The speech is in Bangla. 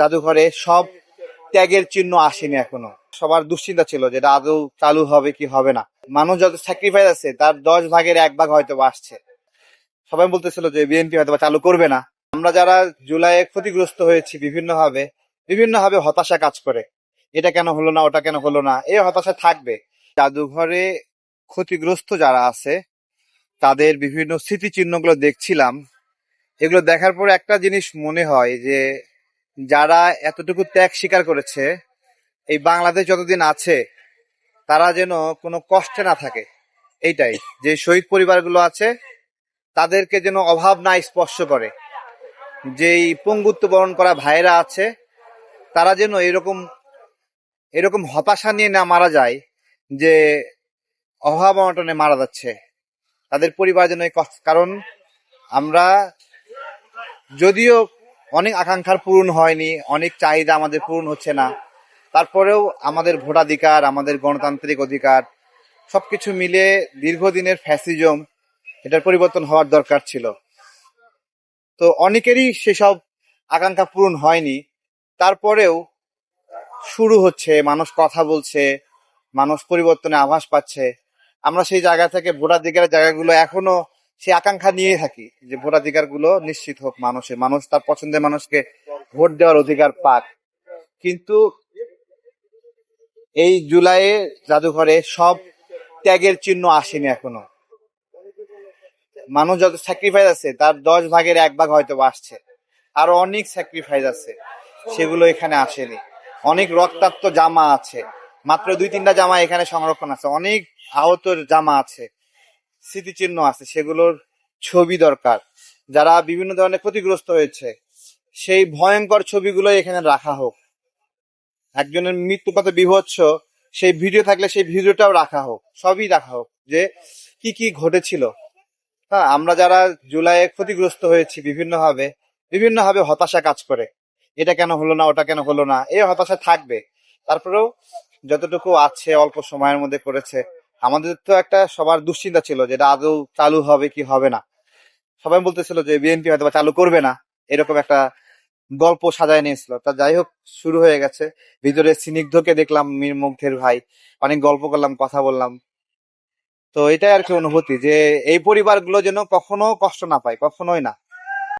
জাদুঘরে সব ত্যাগের চিহ্ন আসেনি এখনো। সবার দুশ্চিন্তা ছিল যেটা আদৌ চালু হবে কি হবে না। মানুষ যত স্যাক্রিফাইস আছে তার 10 ভাগের 1 ভাগ হয়তো আসছে। সবাই বলতেছিল যে বিএনপি হয়তো চালু করবে না। আমরা যারা জুলাইয়ে ক্ষতিগ্রস্ত হয়েছি বিভিন্নভাবে বিভিন্নভাবে হতাশা কাজ করে, এটা কেন হলো না, ওটা কেন হলো না, এই হতাশা থাকবে। জাদুঘরে ক্ষতিগ্রস্ত যারা আছে তাদের বিভিন্ন স্মৃতিচিহ্নগুলো দেখছিলাম। এগুলো দেখার পরে একটা জিনিস মনে হয় যে যারা এতটুকু ত্যাগ স্বীকার করেছে, এই বাংলাদেশ যতদিন আছে তারা যেন কোনো কষ্টে না থাকে। এইটাই, যে শহীদ পরিবারগুলো আছে তাদেরকে যেন অভাব না স্পর্শ করে। যেই পঙ্গুত্ব বরণ করা ভাইরা আছে তারা যেন এরকম এরকম হতাশা নিয়ে না মারা যায় যে অভাব অনটনে মারা যাচ্ছে। তাদের পরিবার যেন এই কষ্ট, কারণ আমরা যদিও অনেক আকাঙ্ক্ষার পূরণ হয়নি, অনেক চাহিদা আমাদের পূরণ হচ্ছে না, তারপরেও আমাদের ভোটাধিকার, আমাদের গণতান্ত্রিক অধিকার সবকিছু মিলে দীর্ঘদিনের ফ্যাসিজম, এটার পরিবর্তন হওয়ার দরকার ছিল। তো অনেকেরই সেসব আকাঙ্ক্ষা পূরণ হয়নি, তারপরেও শুরু হচ্ছে, মানুষ কথা বলছে, মানুষ পরিবর্তনে আভাস পাচ্ছে। আমরা সেই জায়গা থেকে ভোটাধিকারের জায়গাগুলো এখনো সেই আকাঙ্ক্ষা নিয়ে থাকি যে ভোটাধিকার গুলো নিশ্চিত হোক, মানুষ তার পছন্দের মানুষকে ভোট দেওয়ার অধিকার পাক। কিন্তু এই জুলাইয়ে জাদুঘরে সব ত্যাগের চিহ্ন আসেনি এখনো। মানুষ যত স্যাক্রিফাইস আছে তার 10 ভাগের 1 ভাগ হয়তো আসছে। আরো অনেক স্যাক্রিফাইস আছে, সেগুলো এখানে আসেনি। অনেক রক্তাক্ত জামা আছে, মাত্র 2-3টা জামা এখানে সংরক্ষণ আছে। অনেক আহত জামা আছে, স্মৃতিচিহ্ন আছে, সেগুলোর ছবি দরকার। যারা বিভিন্ন ধরনের ক্ষতিগ্রস্ত হয়েছে সেই ভয়ঙ্কর ছবিগুলো এখানে রাখা হোক। একজনের মৃত্যু কত বিভৎস, সেই ভিডিও থাকলে সেই ভিডিওটাও রাখা হোক, সবই রাখা হোক যে কি কি ঘটেছিল। হ্যাঁ, আমরা যারা জুলাইয়ে ক্ষতিগ্রস্ত হয়েছি বিভিন্নভাবে বিভিন্নভাবে হতাশা কাজ করে, এটা কেন হলো না, ওটা কেন হলো না, এই হতাশা থাকবে। তারপরেও যতটুকু আছে অল্প সময়ের মধ্যে করেছে। আমাদের তো একটা সবার দুশ্চিন্তা ছিল যেটা আদৌ চালু হবে কি হবে না। সবাই বলতেছিল যে বিএনপি হয়তো চালু করবে না, এরকম একটা গল্প সাজায় নিয়েছিল। তা যাই হোক, শুরু হয়ে গেছে। ভিতরে স্নিগ্ধকে দেখলাম, মীর মুগ্ধের ভাই, অনেক গল্প করলাম, কথা বললাম। তো এটাই আর কি অনুভূতি, যে এই পরিবারগুলো যেন কখনো কষ্ট না পায়, কখনোই না।